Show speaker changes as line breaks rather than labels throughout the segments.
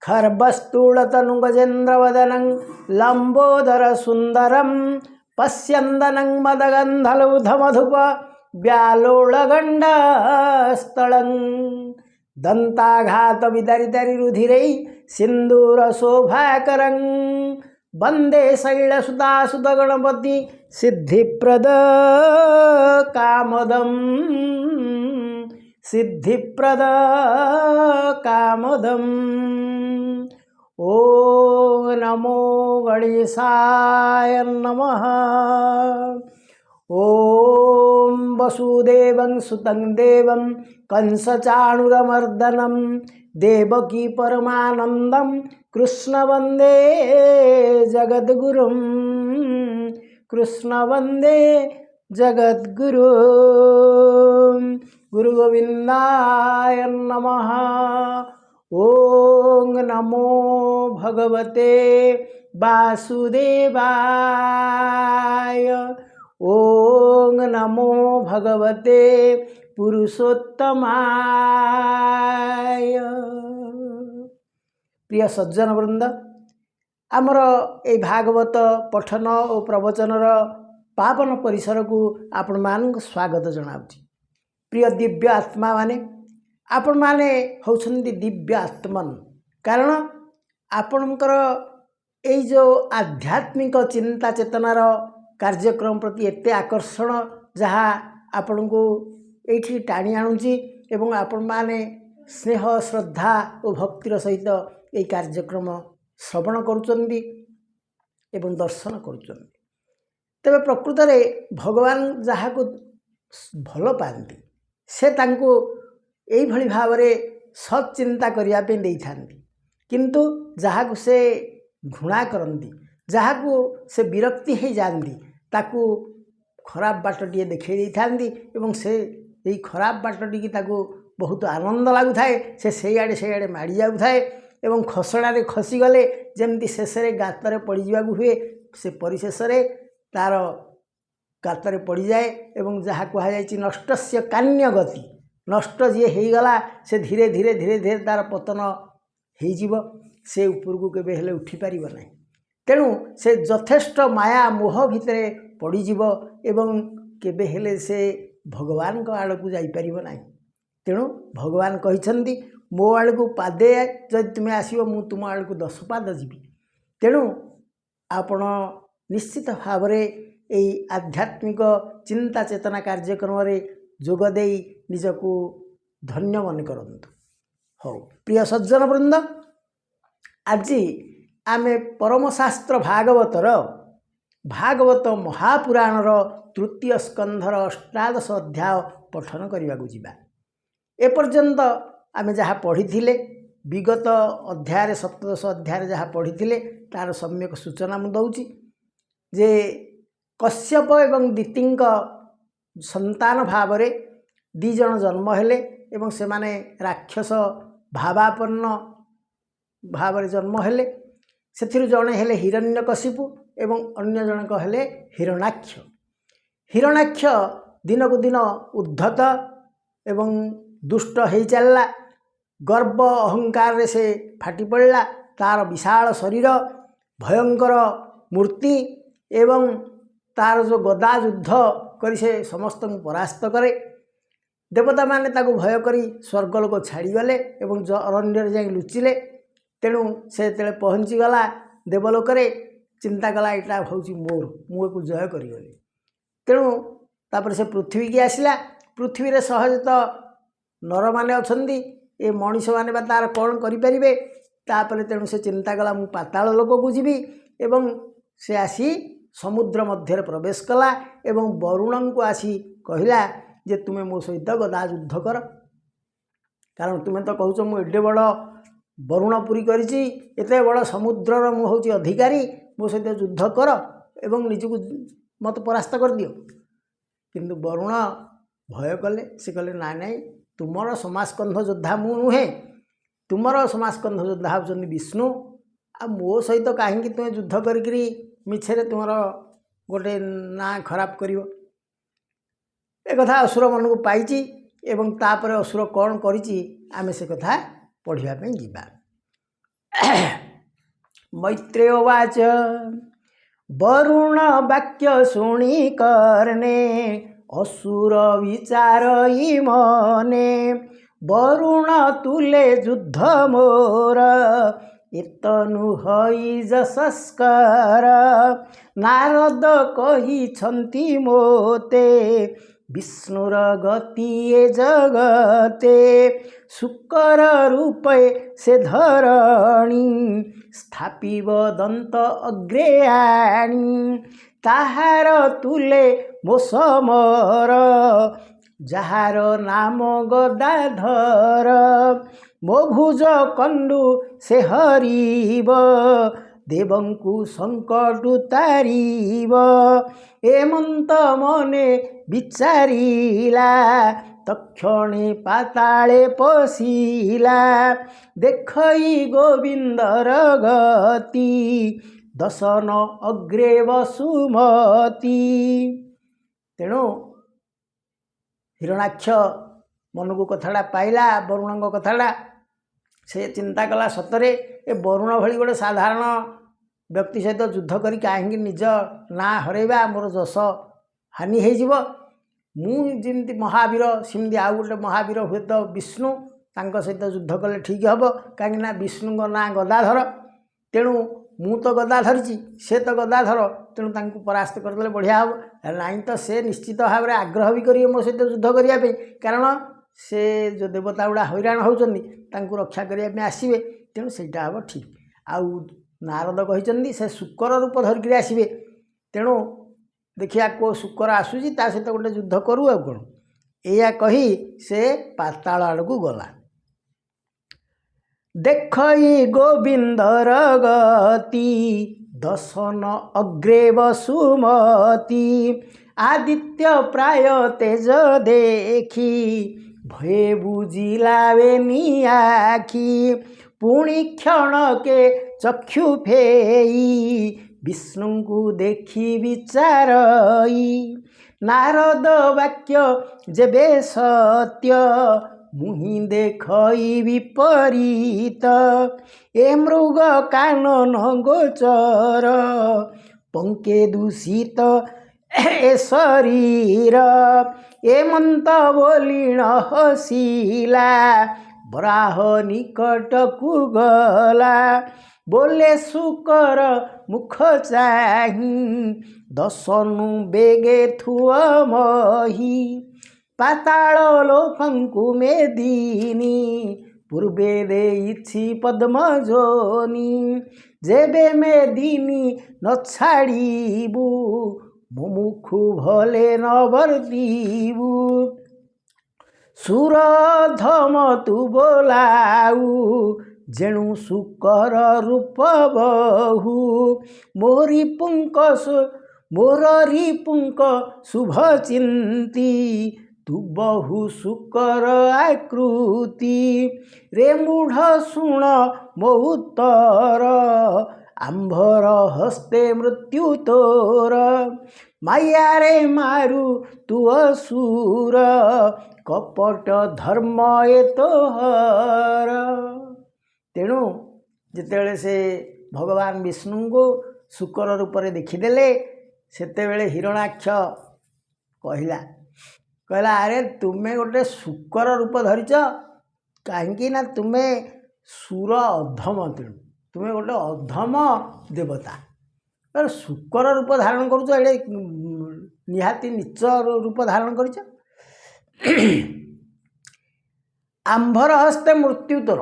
खर्बस्तूलतनुगजेन्द्रवदनं लंबोदर सुंदरम पश्यन्दनं मदगन्धलौधमधुप व्यालोळगण्डस्थलं दन्ताघात विदरिदरिरुधिरै सिन्दूरशोभाकरं वन्दे शैलसुतासुतगणपति सिद्धिप्रद कामदम् सिद्धिप्रद कामदम्। ओम नमो गणेशाय नमः। ओम वसुदेवं सुतं देवं कंसचाणूरमर्दनं देवकी परमानंदं कृष्ण वंदे जगद्गुरुं कृष्ण वंदे जगद्गुरुं। गुरुगोविंदाय नमः। ओम नमो भगवते वासुदेवाय। ओम नमो भगवते पुरुषोत्तमाय। प्रिय सज्जन वृंद, आमर ए भागवत पठन और प्रवचनर पावन परिसर को आपण मानक स्वागत जनावछि। प्रिय दिव्य आत्मा माने आपण माने होउछन्ति दिव्य आत्मन, कारण आपणकर ए जो आध्यात्मिक चिंता चेतनार कार्यक्रम प्रति एते आकर्षण जहाँ आपण को एठी टाणी आणुची एवं आपण माने स्नेह श्रद्धा और भक्तिर सहित ए कार्यक्रम श्रवण करुचंदी एवं दर्शन करुचंदी। तबे प्रकृत रे भगवान जहाँ को भल पाती से तांको एई भली भावरे सच्चिंता करिया पे देई थांती, किंतु जहाँ को से घृणा करती, जहाँ को से विरक्ति हो जाती, ताकू खराब बाटटिए देखई देई थांती एवं से एई खराब बाटटी की ताकू बहुत आनंद लागु थाए। से आड़े माड़ी जाउ थाए एवं खसड़ारे खसी गले जेमती शेषे गातरे पड़ी जावाकू हुए, से परिशेष तार गातरे पड़ी जाए एवं जहाँ कहा जाए नष्टस्य कान्य गति, नष्ट जी होगला से धीरे धीरे धीरे धीरे तार पतन हो, से ऊपर को केबे हेले उठी पारिब नहीं। तेणु से यथेष्ट माया मोह भितरे पड़ीजीव एवं केबे हेले से भगवान को आड़ को जाई पारिब नहीं। तेणु भगवान कहिसंती मो आड़ को पादे जदि तुम्हें आसो मु तुम आड़ को 10 पाद जीवी। तेणु आपण निश्चित भाव में आध्यात्मिक चिंता चेतना कार्यक्रम रे जोग देई निजको धन्य मन करंतु। हो प्रिय सज्जन वृंद, आज आमे परमशास्त्र भागवतर भागवत महापुराणर तृतीय स्कंधर 18 अध्याय पठन करने को जीवा। एपर्यंत आमे जहाँ पढ़ी विगत अध्याय 17 अध्याय जहाँ पढ़ी तार सम्यक सूचना मु दउची जे कश्यप एवं दितिंक संतान भाव रे 2 जन जन्म हेले एवं से माने राक्षस भावापन्न भाव रे जन्म हेले। सेथिरु जणे हेले हिरण्यकशिपु एवं अन्य जनक हेले हिरणाक्ष। हिरणाक्ष दिन को दिन उद्धत एवं दुष्ट हो चलला, गर्व अहंकार रे से फाटी पड़ला। तार विशाल शरीर, भयंकर मूर्ति एवं तार जो गदा युद्ध करी से समस्त परास्त करे। देवता माने ताको भय करी स्वर्गलोक छाड़ीगले एवं अरण्य जाई लुचिले। तेणु से तेले पहुँची गला देवलोक रे, चिंता कला एटा होउची मोर, मु एको जय करिगली। तेणु तापर से पृथ्वी की आसिला। पृथ्वी रे सहज तो नर माने अछंदी, ए मनीष माने बा तार कौन करि परिबे। तापर तेणु से चिंता कला मु पाताल लोक को जीवी एवं से आसी समुद्र मध्य प्रवेश कला एवं वरुण को आसी कहला जे तुमे मो सहित गदा युद्ध कर, कारण तुमे तो कहूच मु एडे बड़ वरुणपुरी करिछि, एते बड़ समुद्रर मु होउछि अधिकारी, मो सहित युद्ध कर एवं निजको मत परास्त कर दियो। किंतु वरुण भय कले, से कले ना ना तुमर समास्कंध योद्धा मु नुहे, तुमर समास्कंध योद्धा होउछन्ति विष्णु। आ मो सहित कहीं तुम युद्ध करी मिछरे तुमर गोटे ना खराब करिवो। ए कथा असुर मन को पाइछि एवं तापर असुर कौन करिछि आमे से कथा पढ़िया पे जीवा। मैत्रेयवाच वरुण वाक्य शुणी करणे असुर विचारई मने वरुण तुले युद्ध मोर एतनु हई जसस्कर नारद कहिछन्ति मोते विष्णुर गति ए जगते शुकर रूपे से धरणी स्थापिब दंत अग्रे आणी ताहार तुले मो समर ଯାହାର ନାମ ଗଦାଧର ମୋ ଭୁଜ କଣ୍ଡୁ ସେ ହରିବ ଦେବଙ୍କୁ ସଙ୍କଟୁ ତାରିବ ଏମନ୍ତ ମନେ ବିଚାରିଲା ତକ୍ଷଣେ ପାତାଳେ ପଶିଲା ଦେଖଇ ଗୋବିନ୍ଦର ଗତି ଦଶନ ଅଗ୍ରେ ବସୁମତି। ତେଣୁ ହିରଣାକ୍ଷ ମନକୁ କଥାଟା ପାଇଲା ବରୁଣଙ୍କ କଥାଟା। ସେ ଚିନ୍ତା କଲା ସତରେ ଏ ବରୁଣ ଭଳି ଗୋଟେ ସାଧାରଣ ବ୍ୟକ୍ତି ସହିତ ଯୁଦ୍ଧ କରି କାହିଁକି ନିଜ ନାଁ ହରାଇବା, ମୋର ଯଶ ହାନି ହେଇଯିବ। ମୁଁ ଯେମିତି ମହାବୀର ସେମିତି ଆଉ ଗୋଟେ ମହାବୀର ହୁଏତ ବିଷ୍ଣୁ, ତାଙ୍କ ସହିତ ଯୁଦ୍ଧ କଲେ ଠିକ୍ ହେବ। କାହିଁକିନା ବିଷ୍ଣୁଙ୍କ ନାଁ ଗଦାଧର, ତେଣୁ ମୁଁ ତ ଗଦା ଧରିଛି, ସେ ତ ଗଦାଧର, ତେଣୁ ତାଙ୍କୁ ପରାସ୍ତ କରିଦେଲେ ବଢ଼ିଆ ହେବ। ନାଇଁ ତ ସେ ନିଶ୍ଚିତ ଭାବରେ ଆଗ୍ରହ ବି କରିବେ ମୋ ସହିତ ଯୁଦ୍ଧ କରିବା ପାଇଁ, କାରଣ ସେ ଯେଉଁ ଦେବତା ଗୁଡ଼ା ହଇରାଣ ହେଉଛନ୍ତି ତାଙ୍କୁ ରକ୍ଷା କରିବା ପାଇଁ ଆସିବେ, ତେଣୁ ସେଇଟା ହେବ ଠିକ୍। ଆଉ ନାରଦ କହିଛନ୍ତି ସେ ଶୁକର ରୂପ ଧରିକିରି ଆସିବେ, ତେଣୁ ଦେଖିବା କେଉଁ ଶୁକର ଆସୁଛି ତା ସହିତ ଗୋଟେ ଯୁଦ୍ଧ କରୁ ଆଉ କ'ଣ। ଏଇଆ କହି ସେ ପାତାଳ ଆଡ଼କୁ ଗଲା। ଦେଖଇ ଗୋବିନ୍ଦର ଗତି ଦଶନ ଅଗ୍ରେ ବସୁମତି ଆଦିତ୍ୟ ପ୍ରାୟ ତେଜ ଦେଖି ଭୟ ବୁଝିଲା ବେନି ଆଖି ପୁଣି କ୍ଷଣକେ ଚକ୍ଷୁ ଫେଇ ବିଷ୍ଣୁଙ୍କୁ ଦେଖି ବିଚାରଇ ନାରଦ ବାକ୍ୟ ଯେବେ ସତ୍ୟ ମୁହିଁ ଦେଖଇ ବିପରୀତ ଏ ମୃଗ କାନନ ଗୋଚର ପଙ୍କେ ଦୂଷିତ ଏ ଶରୀର ଏମନ୍ତ ବୋଲିଣ ହସିଲା ବରାହ ନିକଟକୁ ଗଲା ବୋଲେ ଶୁକର ମୁଖ ଚାହିଁ ଦଶନୁ ବେଗେ ଥୁଅ ମହି ପାତାଳ ଲୋକଙ୍କୁ ମେଦିନୀ ପୂର୍ବେ ଦେଇଛି ପଦ୍ମଜୋନି ଯେବେ ମେଦିନୀ ନ ଛାଡ଼ିବୁ ମୋ ମୁଖୁ ଭଲେ ନ ବର୍ତ୍ତିବୁ ସୁରଧମ ତୁ ବୋଲାଉ ଯେଣୁ ଶୁକର ରୂପ ବହୁ ମୋର ରିପୁଙ୍କ ଶୁଭ ଚିନ୍ତି ତୁ ବହୁ ଶୁକର ଆକୃତି ରେ ମୂଢ଼ ଶୁଣ ମୋ ଉତ୍ତର ଆମ୍ଭର ହସ୍ତେ ମୃତ୍ୟୁ ତୋର ମାୟାରେ ମାରୁ ତୁ ଅସୁର କପଟ ଧର୍ମ ଏ ତୋହର। ତେଣୁ ଯେତେବେଳେ ସେ ଭଗବାନ ବିଷ୍ଣୁଙ୍କୁ ଶୁକର ରୂପରେ ଦେଖିଦେଲେ ସେତେବେଳେ ହିରଣାକ୍ଷ କହିଲା ଆରେ ତୁମେ ଗୋଟେ ଶୁକର ରୂପ ଧରିଛ କାହିଁକି ନା ତୁମେ ସୁର ଅଧମ, ତେଣୁ ତୁମେ ଗୋଟେ ଅଧମ ଦେବତା, ଶୁକର ରୂପ ଧାରଣ କରୁଛ, ଏଡ଼େ ନିହାତି ନୀଚ ରୂପ ଧାରଣ କରିଛ। ଆମ୍ଭର ହସ୍ତେ ମୃତ୍ୟୁ ତୋର,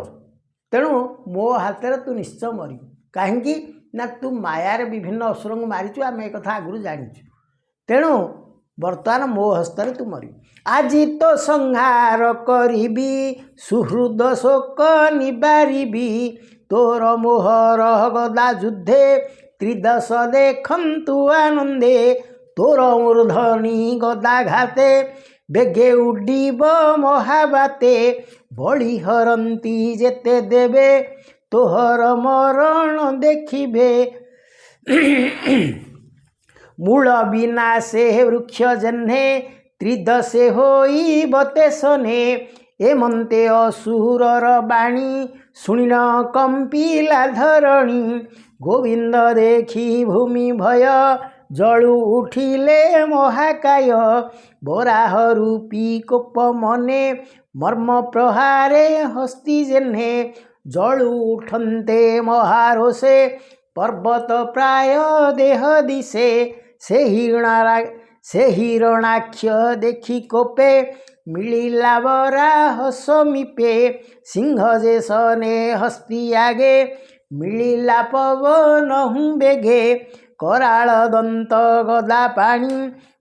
ତେଣୁ ମୋ ହାତରେ ତୁ ନିଶ୍ଚୟ ମରିବୁ। କାହିଁକି ନା ତୁ ମାୟାରେ ବିଭିନ୍ନ ଅସୁରଙ୍କୁ ମାରିଛୁ, ଆମେ ଏ କଥା ଆଗରୁ ଜାଣିଛୁ, ତେଣୁ ବର୍ତ୍ତମାନ ମୋ ହସ୍ତରେ ତୁ ମରିବୁ। ଆଜି ତ ସଂହାର କରିବି ସୁହୃଦ ଶୋକ ନିବାରିବି ତୋର ମୋହର ଗଦା ଯୁଦ୍ଧେ ତ୍ରିଦଶ ଦେଖନ୍ତୁ ଆନନ୍ଦେ ତୋର ମୂର୍ଧନି ଗଦାଘାତେ ବେଗେ ଉଡ଼ିବ ମହାବାତେ ବଳି ହରନ୍ତି ଯେତେ ଦେବେ ତୋହର ମରଣ ଦେଖିବେ ମୂଳ ବିନାଶେ ବୃକ୍ଷ ଜହ୍ନେ ତ୍ରିଦଶେ ହୋଇବ ତେସନେ ଏମନ୍ତେ ଅସୁରର ବାଣୀ ଶୁଣିନ କମ୍ପିଲା ଧରଣୀ। ଗୋବିନ୍ଦ ଦେଖି ଭୂମି ଭୟ ଜଳୁ ଉଠିଲେ ମହାକାୟ। ବରାହ ରୂପୀ କୋପ ମନେ ମର୍ମ ପ୍ରହାରେ ହସ୍ତି ଜେହ୍ନେ। ଜଳୁ ଉଠନ୍ତେ ମହାରୋଷେ ପର୍ବତ ପ୍ରାୟ ଦେହ ଦିଶେ। ସେ ହିରଣାକ୍ଷ ଦେଖି କୋପେ ମିଳିଲା ବରାହ ସମୀପେ। ସିଂହ ଯେ ସନେ ହସ୍ତି ଆଗେ ମିଳିଲା ପବନହୁ ବେଗେ। କରାଳ ଦନ୍ତ ଗଦା ପାଣି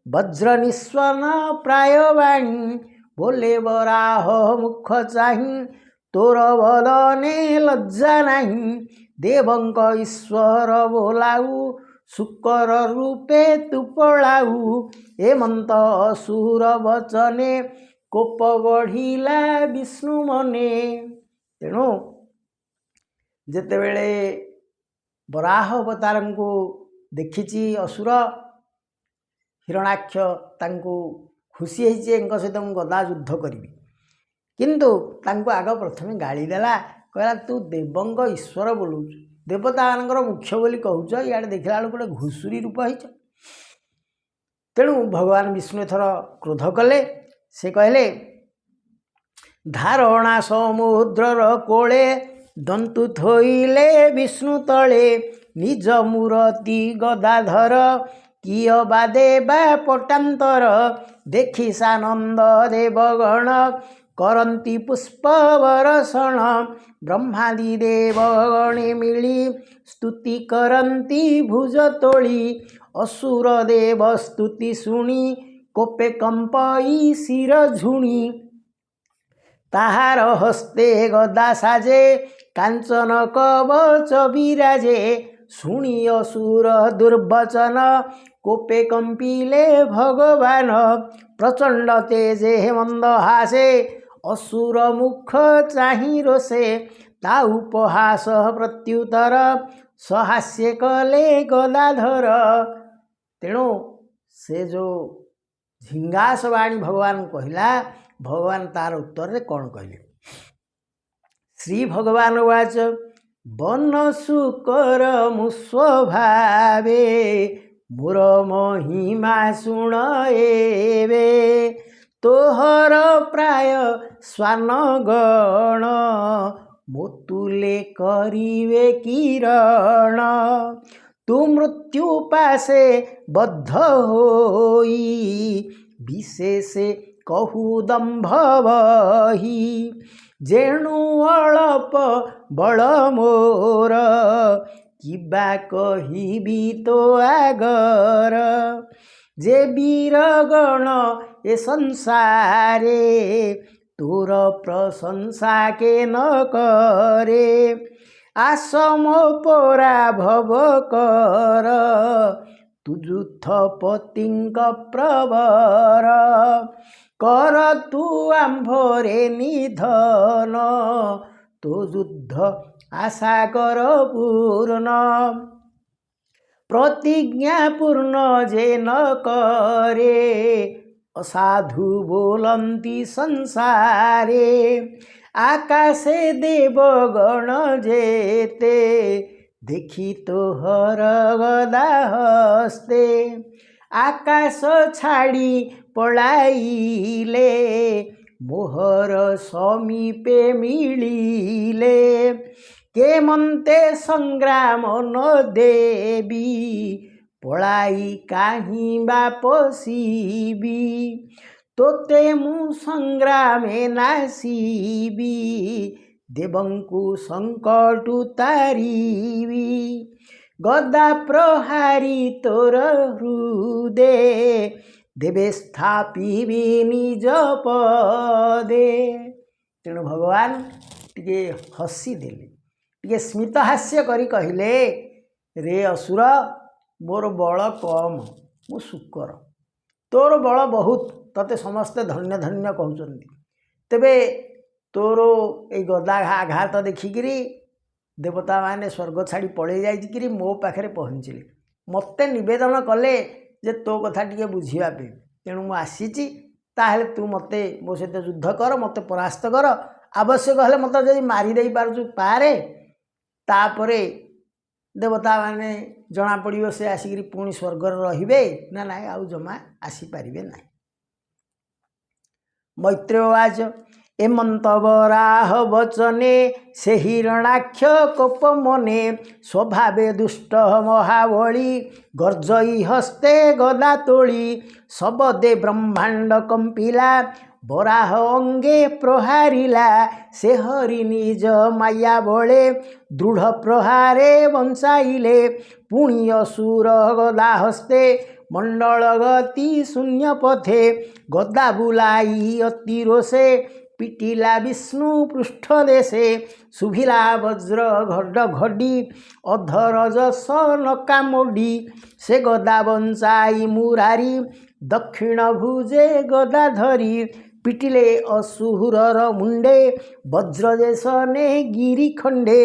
ବଜ୍ର ନିସ୍ୱନ ପ୍ରାୟ ବାଣୀ। ବୋଲେ ବରାହ ମୁଖ ଚାହିଁ ତୋର ବଦନେ ଲଜ୍ଜା ନାହିଁ। ଦେବଙ୍କ ଈଶ୍ୱର ବୋଲାଉ ଶୂକର ରୂପେ ତୁ ପଳାଉ। ଏମନ୍ତ ଅସୁର ବଚନେ କୋପ ବଢ଼ିଲା ବିଷ୍ଣୁ ମନେ। ତେଣୁ ଯେତେବେଳେ ବରାହ ଅବତାରଙ୍କୁ ଦେଖିଛି ଅସୁର, ହିରଣାକ୍ଷ ତାଙ୍କୁ ଖୁସି ହେଇଛି ଏଙ୍କ ସହିତ ମୁଁ ଗଦା ଯୁଦ୍ଧ କରିବି। କିନ୍ତୁ ତାଙ୍କୁ ଆଗ ପ୍ରଥମେ ଗାଳି ଦେଲା, କହିଲା ତୁ ଦେବଙ୍କ ଈଶ୍ୱର ବୋଲଉଛୁ, ଦେବତାମାନଙ୍କର ମୁଖ୍ୟ ବୋଲି କହୁଛ, ଇଆଡ଼େ ଦେଖିଲା ବେଳକୁ ଗୋଟେ ଘୁଷୁରୀ ରୂପ ହେଇଛ। ତେଣୁ ଭଗବାନ ବିଷ୍ଣୁ ଏଥର କ୍ରୋଧ କଲେ। ସେ କହିଲେ ଧାରଣା ସମୁଦ୍ରର କୋଳେ ଦନ୍ତୁ ଥୋଇଲେ ବିଷ୍ଣୁ ତଳେ। ନିଜ ମୂରତି ଗଦାଧର କିଅ ବା ଦେବା ପଟାନ୍ତର। ଦେଖି ସାନନ୍ଦ ଦେବଗଣ କରନ୍ତି ପୁଷ୍ପ ବରଷଣ। ବ୍ରହ୍ମାଦି ଦେବଗଣେ ମିଳି ସ୍ତୁତି କରନ୍ତି ଭୁଜ ତୋଳି। ଅସୁର ଦେବ ସ୍ତୁତି ଶୁଣି କୋପେ କମ୍ପଇ ଶିର ଝୁଣି। ତାହାର ହସ୍ତେ ଗଦା ସାଜେ କାଞ୍ଚନ କବଚ ବିରାଜେ। ଶୁଣି ଅସୁର ଦୁର୍ବଚନ କୋପେ କମ୍ପିଲେ ଭଗବାନ। ପ୍ରଚଣ୍ଡ ତେଜେ ମନ୍ଦ ହାସେ ଅସୁର ମୁଖ ଚାହିଁ ରୋଷେ। ତା ଉପହାସ ପ୍ରତ୍ୟୁତ୍ତର ସହାସ୍ୟ କଲେ ଗଦାଧର। ତେଣୁ ସେ ଯେଉଁ ଝିଙ୍ଗାସ ବାଣୀ ଭଗବାନ କହିଲା, ଭଗବାନ ତାର ଉତ୍ତରରେ କ'ଣ କହିଲେ? ଶ୍ରୀ ଭଗବାନ ଉବାଚ ବନ ଶୂକର ମୁଁ ସ୍ୱଭାବେ ମୋର ମହିମା ଶୁଣ ଏବେ। ତୋହର ପ୍ରାୟ ଶ୍ୱାନ ଗଣ ମୋତୁଲେ କରିବେ କିରଣ। ତୁ ମୃତ୍ୟୁ ପାଶେ ବଦ୍ଧ ହୋଇ ବିଶେଷେ କହୁ ଦମ୍ଭ ବହି। ଯେଣୁ ଅଳପ ବଳ ମୋର କିବା କହିବି ତୋ ଆଗର। ଯେ ବୀରଗଣ ଏ ସଂସାରେ ତୋର ପ୍ରଶଂସା କେ ନ କରେ। ଆସ ମୋ ପରା ଭବ କର ତୁ ଯୂଥପତିଙ୍କ ପ୍ରବର। କର ତୁ ଆମ୍ଭରେ ନିଧନ ତୋ ଯୁଦ୍ଧ ଆଶା କର ପୂର୍ଣ୍ଣ। ପ୍ରତିଜ୍ଞା ପୂର୍ଣ୍ଣ ଯେ ନ କରେ ଅସାଧୁ ବୋଲନ୍ତି ସଂସାରେ। ଆକାଶେ ଦେବଗଣ ଯେତେ ଦେଖି ତୋହର ଗଦା ହସ୍ତେ। ଆକାଶ ଛାଡ଼ି ପଳାଇଲେ ମୋହର ସମୀପେ ମିଳିଲେ। କେମନ୍ତେ ସଂଗ୍ରାମ ନ ଦେବି ପଳାଇ କାହିଁ ବା ପଶିବି। ତୋତେ ମୁଁ ସଂଗ୍ରାମେ ନାସିବି ଦେବଙ୍କୁ ସଙ୍କଟୁ ତାରିବି। ଗଦା ପ୍ରହାରୀ ତୋର ହୃଦେ ଦେବେ ସ୍ଥାପିବି ନିଜ ପଦେ। ତେଣୁ ଭଗବାନ ଟିକେ ହସିଦେଲେ, ଟିକେ ସ୍ମିତହାସ୍ୟ କରି କହିଲେ ରେ ଅସୁର, ମୋର ବଳ କମ୍, ମୁଁ ଶୂକର, ତୋର ବଳ ବହୁତ, ତତେ ସମସ୍ତେ ଧନ୍ୟ ଧନ୍ୟ କହୁଛନ୍ତି। ତେବେ ତୋର ଏଇ ଗଦା ଆଘାତ ଦେଖିକିରି ଦେବତାମାନେ ସ୍ୱର୍ଗ ଛାଡ଼ି ପଳେଇ ଯାଇକିରି ମୋ ପାଖରେ ପହଞ୍ଚିଲେ। ମୋତେ ନିବେଦନ କଲେ ଯେ ତୋ କଥା ଟିକେ ବୁଝିବା ପାଇଁ, ତେଣୁ ମୁଁ ଆସିଛି। ताहेले तू मते मो सहित युद्ध कर मते परास्त कर आवश्यक हेले मते जदि मारी दे पारछु पारे तापरे देवता माने जना पड़िबो से आसिकरी पुणी स्वर्ग रहिबे ना ना आउ जमा आसी पारिबे ना। मैत्रेयवाच एमंत बराह वचने से हिरणाक्ष कोप मने स्वभावे दुष्ट महाबली गर्जई हस्ते गदा तोली सबदे ब्रह्मांड कंपिला बराह अंगे प्रहारिला से हरि निज माया बले दृढ़ प्रहारे बंचाइले पुण्य असुर गदा हस्ते मंडल गति शून्य पथे गदा बुलाई अति रोषे पिटिला विष्णु पृष्ठ देशे शुभिला वज्र घड घडी अधरजस नका मोडी से गदा बंचाई मुरारी दक्षिण भुजे गदा धरी पिटिले असुरर मुंडे वज्रदेश ने गिरी खंडे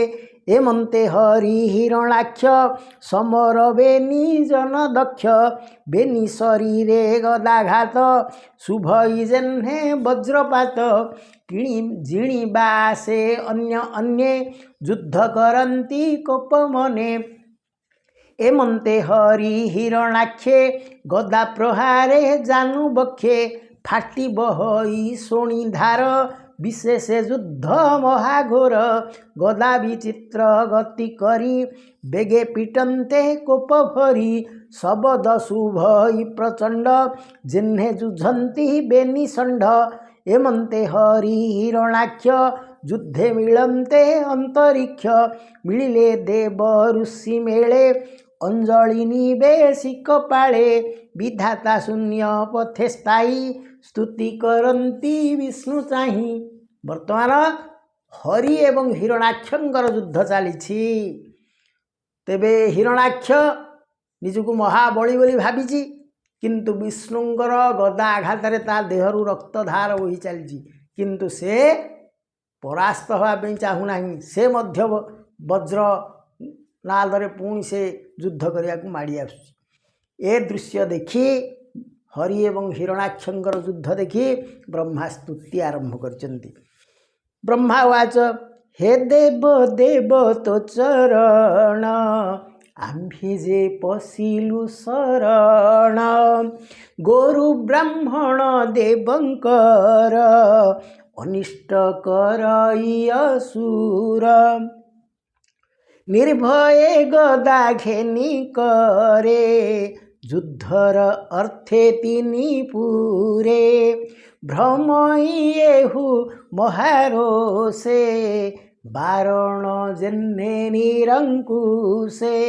एमंते हरि हिरणाक्ष समर बेनी जन दक्ष बेनी शरीरे गदाघात शुभई जेन्हे वज्रपात किणी जिणीबा से अन्य अन्ये युद्ध करंती कोप मने एमंते हरि हिरणाक्षे गदा प्रहारे जानु बक्षे फाटी बहई सोणी धार विशेष युद्ध महाघोर गदा विचित्र गति करी बेगे पिटन्ते कोप भरी शबद शुभई प्रचंड जिन्हे जुझंती बेनी षंड एमंते हरि हिरणाक्ष युद्धे मिलन्ते अंतरिक्ष मिलिले देव ऋषि मेले अंजलि निवेशिक पाळे विधाता शून्य पथे स्थायी स्तुति करंती विष्णु चाहि। वर्तमान हरि एवं हिरणाक्षर युद्ध चली तेबे हिरणाक्ष निजको महाबली बोली भावी किंतु विष्णुंकर गदा आघात ता देहरु रक्तधार बोही चली किंतु से परास्त होगापी चाहूना से मध्य वज्र नादरे पुणी से युद्ध करने को माड़ी आस दृश्य देखी हरि एवं हिरणाक्षर युद्ध देखी ब्रह्मा स्तुति आरंभ करचंती। ब्रह्मावाच हे देव देव तो चरण आम्भे जे पशिलु शरण गोरु ब्राह्मण देवंकर अनिष्ट करई असुर निर्भये गदा घेनी करे युद्धर अर्थे तिनी पूरे भ्रमयेहु महारोषे बारण जेन्हे निरंकुशे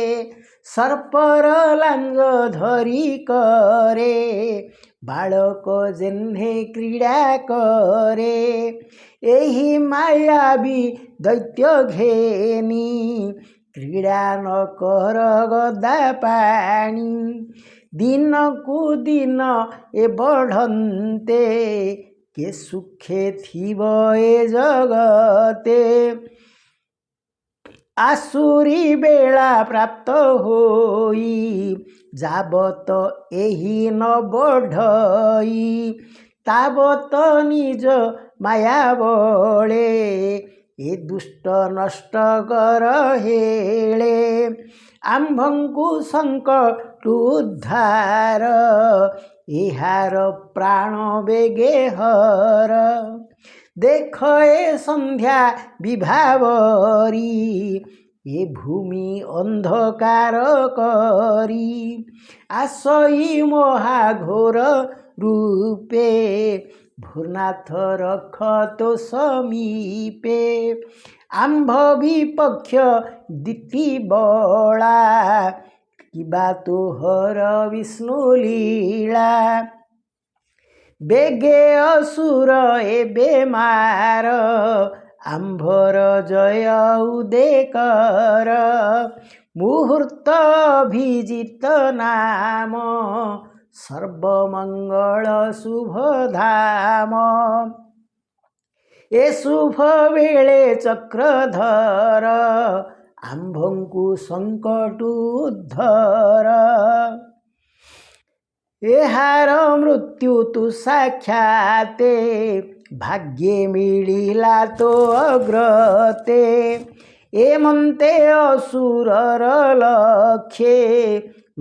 सर्पर लांज धरी करे बालक जेन्हे क्रीड़ा करे एही मायावी दैत्य घेनी क्रीड़ा न कर गदा पाणी दिन को दिन ए बढ़ंते के सुखे थीब ए जगते आसुरी बेला प्राप्त होई जाबत एही न बढ़ई ताबत निज माया बळे ए दुष्ट नष्ट कर हेळे आम्भंकु संकट उद्धार इहार प्राण बेगे हर देख ए संध्या विभावरी ए भूमि अंधकार करी आसई महाघोर रूपे भूनाथ रख तो समीपे आम्भ विपक्ष दिति बला किबा तोहर विष्णु लीला बेगे असुर एबे मार आम्भर जय उदेकर मुहूर्त अभिजित नाम सर्वमंगल शुभ धाम ए शुभ वेळे चक्रधर आम्भंकु संकट उद्धर एहार मृत्यू तू साक्षाते भाग्ये मिळिला तो अग्रते एमंते असुरर लखे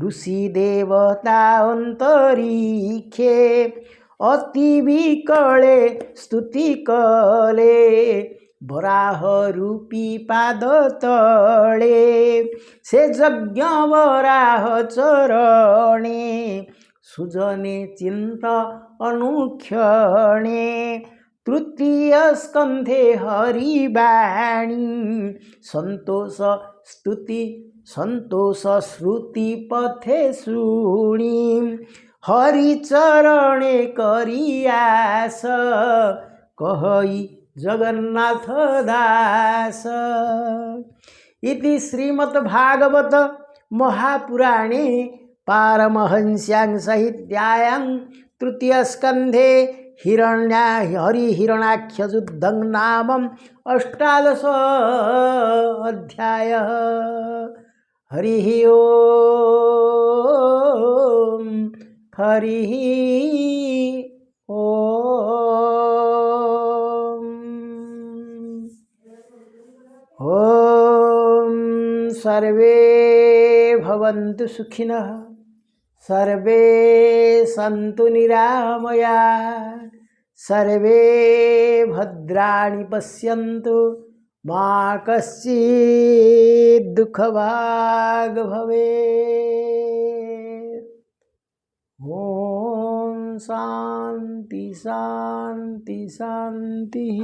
ऋषी देवता अंतरिखे अति विकळे स्तुती कले बराह रूपी पाद तळे से यज्ञ वराह चरणे सुजने चिंत अनुक्षणे तृतीय स्कंधे हरिवाणी संतोष स्तुती संतोष श्रुती पथे शुणी हरिचरणे करियास कहई जगन्नाथ दास। इति श्रीमद्भागवत महापुराणे पारमहंस्यां सहित्यायां तृतीय स्कंधे हरिहिरणाख्य युद्धं नाम 18 अध्यायः। हरिः ओम हरिः ओम। ओम सर्वे भवन्तु सुखिनः सर्वे सन्तु निरामया सर्वे भद्राणि पश्यन्तु मा कश्चित् दुःखभाग् भवेत्। ॐ शान्ति शान्ति शान्तिः।